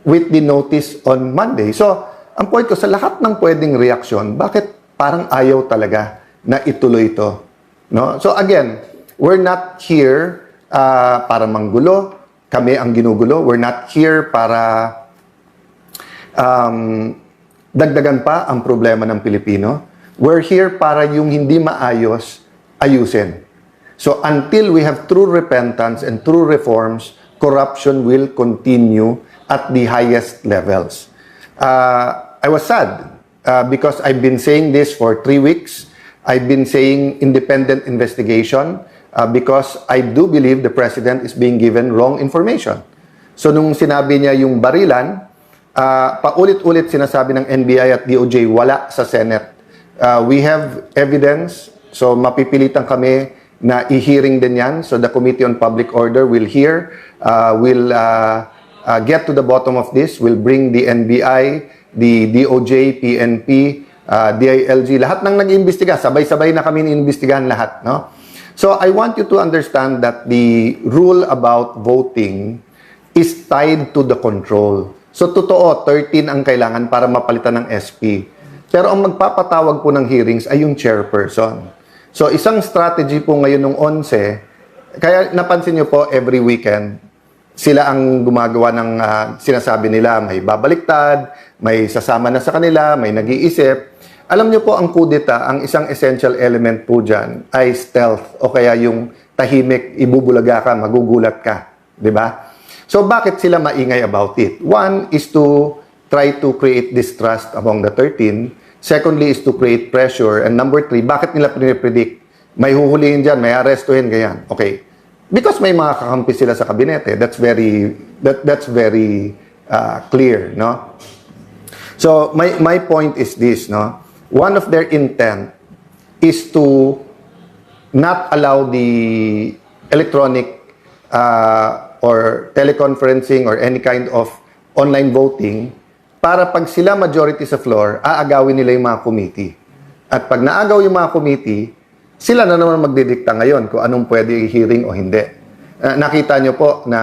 with the notice on Monday. So, ang point ko, sa lahat ng pwedeng reaksyon, bakit parang ayaw talaga na ituloy ito? No? So again, we're not here para manggulo. Kami ang ginugulo. We're not here para dagdagan pa ang problema ng Pilipino. We're here para yung hindi maayos, ayusin. So until we have true repentance and true reforms, corruption will continue at the highest levels. I was sad because I've been saying this for 3 weeks. I've been saying independent investigation because I do believe the President is being given wrong information. So nung sinabi niya yung barilan, paulit-ulit sinasabi ng NBI at DOJ, wala sa Senate. We have evidence, so mapipilitan kami na i-hearing din yan. So the Committee on Public Order will hear, will get to the bottom of this, will bring the NBI, the DOJ, PNP, DILG, lahat ng nag-iimbestiga, sabay-sabay na kami iimbestigahan lahat, no? So I want you to understand that the rule about voting is tied to the control. So totoo, 13 ang kailangan para mapalitan ng SP. Pero ang magpapatawag po ng hearings ay yung chairperson. So isang strategy po ngayon ng 11, kaya napansin nyo po every weekend, sila ang gumagawa ng sinasabi nila, may babaliktad, may sasama na sa kanila, may nag-iisip. Alam nyo po ang kudeta, ang isang essential element po dyan ay stealth o kaya yung tahimik, ibubulaga ka, magugulat ka. Diba? So bakit sila maingay about it? One is to try to create distrust among the 13. Secondly is to create pressure. And number 3, bakit nila pinipredict? May huhulihin dyan, may arrestuhin, ganyan. Okay. Because may mga kakampi sila sa kabinete. That's very clear, no? So my point is this, no? One of their intent is to not allow the electronic or teleconferencing or any kind of online voting para pag sila majority sa floor, aagawin nila yung mga committee. At pag naagaw yung mga committee, sila na naman magdidikta ngayon kung anong pwede i-hearing o hindi. Nakita nyo po na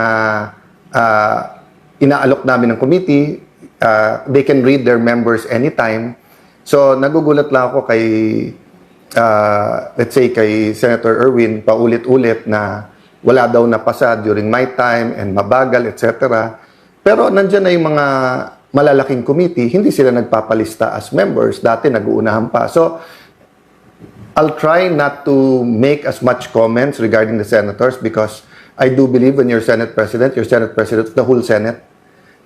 inaalok namin ng committee, they can read their members anytime. So nagugulat lang ako kay, let's say kay Senator Erwin, paulit-ulit na wala daw napasa during my time and mabagal, etc. Pero nandyan na yung mga malalaking committee, hindi sila nagpapalista as members. Dati nag-uunahan pa. So, I'll try not to make as much comments regarding the senators because I do believe when you're Senate President of the whole Senate.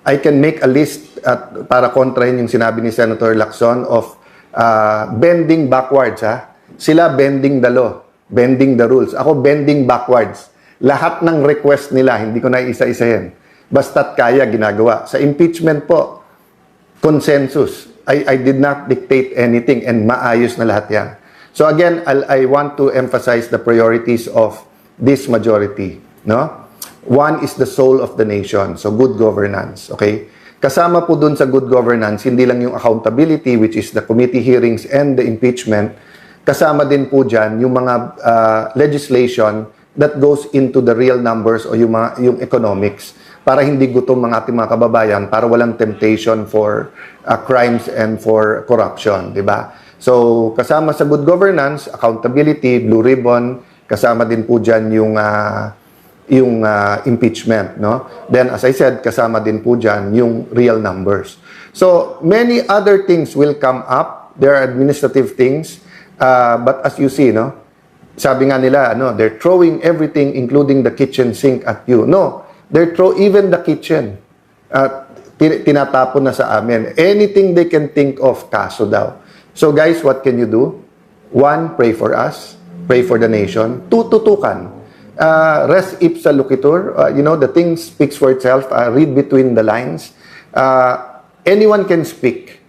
I can make a list at para kontrahin yung sinabi ni Senator Lacson of bending backwards. Sila bending the law, bending the rules. Ako bending backwards. Lahat ng request nila, hindi ko na isa-isahin. Basta't kaya, ginagawa. Sa impeachment po, consensus. I did not dictate anything and maayos na lahat yan. So again, I want to emphasize the priorities of this majority. No? One is the soul of the nation. So good governance. Okay? Kasama po dun sa good governance, hindi lang yung accountability, which is the committee hearings and the impeachment. Kasama din po dyan yung mga legislation that goes into the real numbers o yung economics para hindi gutom ang ating mga kababayan, para walang temptation for crimes and for corruption, di ba? So, kasama sa good governance, accountability, blue ribbon, kasama din po dyan yung impeachment, no? Then, as I said, kasama din po dyan yung real numbers. So, many other things will come up. There are administrative things, but as you see, no? Sabi nga nila, they're throwing everything, including the kitchen sink at you. No, they're even the kitchen. Tinatapon na sa amin. Anything they can think of, kaso daw. So guys, what can you do? One, pray for us. Pray for the nation. Two, tutukan. Res ipsa loquitur. The thing speaks for itself. Read between the lines. Anyone can speak.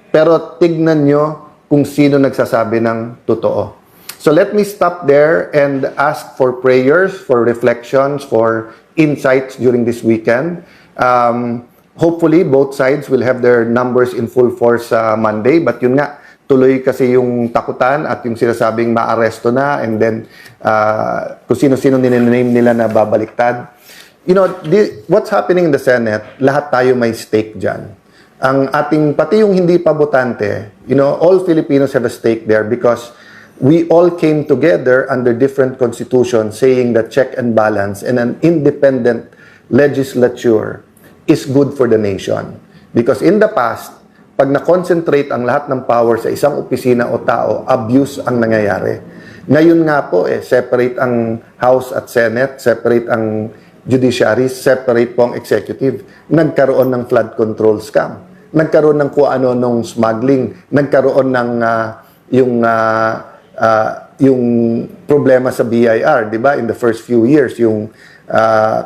Pero tignan nyo kung sino nagsasabi ng totoo. So let me stop there and ask for prayers, for reflections, for insights during this weekend. Hopefully, both sides will have their numbers in full force Monday. But yun nga, tuloy kasi yung takutan at yung sinasabing maaresto na and then kung sino-sino ninename nila na babaliktad. What's happening in the Senate, lahat tayo may stake dyan. Ang ating, pati yung hindi pa botante, all Filipinos have a stake there because we all came together under different constitutions saying that check and balance and an independent legislature is good for the nation. Because in the past, Pag na-concentrate ang lahat ng power sa isang opisina o tao, abuse ang nangyayari. Ngayon nga po, separate ang House at Senate, separate ang judiciary, separate po ang executive. Nagkaroon ng flood control scam. Nagkaroon ng kung ano nung smuggling. Nagkaroon ng yung problema sa BIR, di ba? In the first few years, yung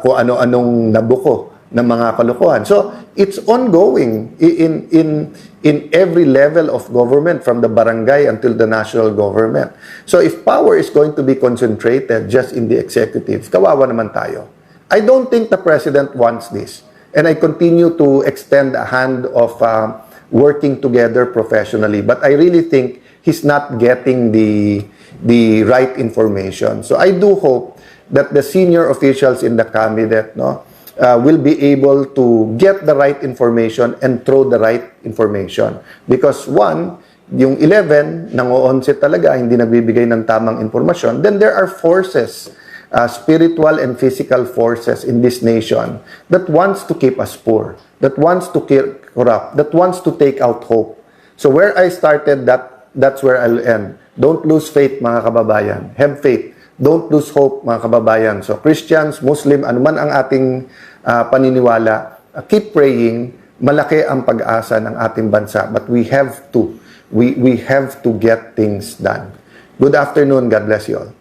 kung ano-anong nabuko ng mga kalokohan. So, it's ongoing in every level of government, from the barangay until the national government. So, if power is going to be concentrated just in the executive, kawawa naman tayo. I don't think the president wants this. And I continue to extend a hand of working together professionally. But I really think he's not getting the right information. So I do hope that the senior officials in the cabinet will be able to get the right information and throw the right information. Because one, yung 11, nang-11 talaga, hindi nagbibigay ng tamang informasyon, then there are forces, spiritual and physical forces in this nation that wants to keep us poor, that wants to corrupt, that wants to take out hope. So where I started, that's where I'll end. Don't lose faith, mga kababayan. Have faith. Don't lose hope, mga kababayan. So Christians, Muslim, anuman ang ating paniniwala, keep praying. Malaki ang pag-asa ng ating bansa. But we have to get things done. Good afternoon. God bless you all.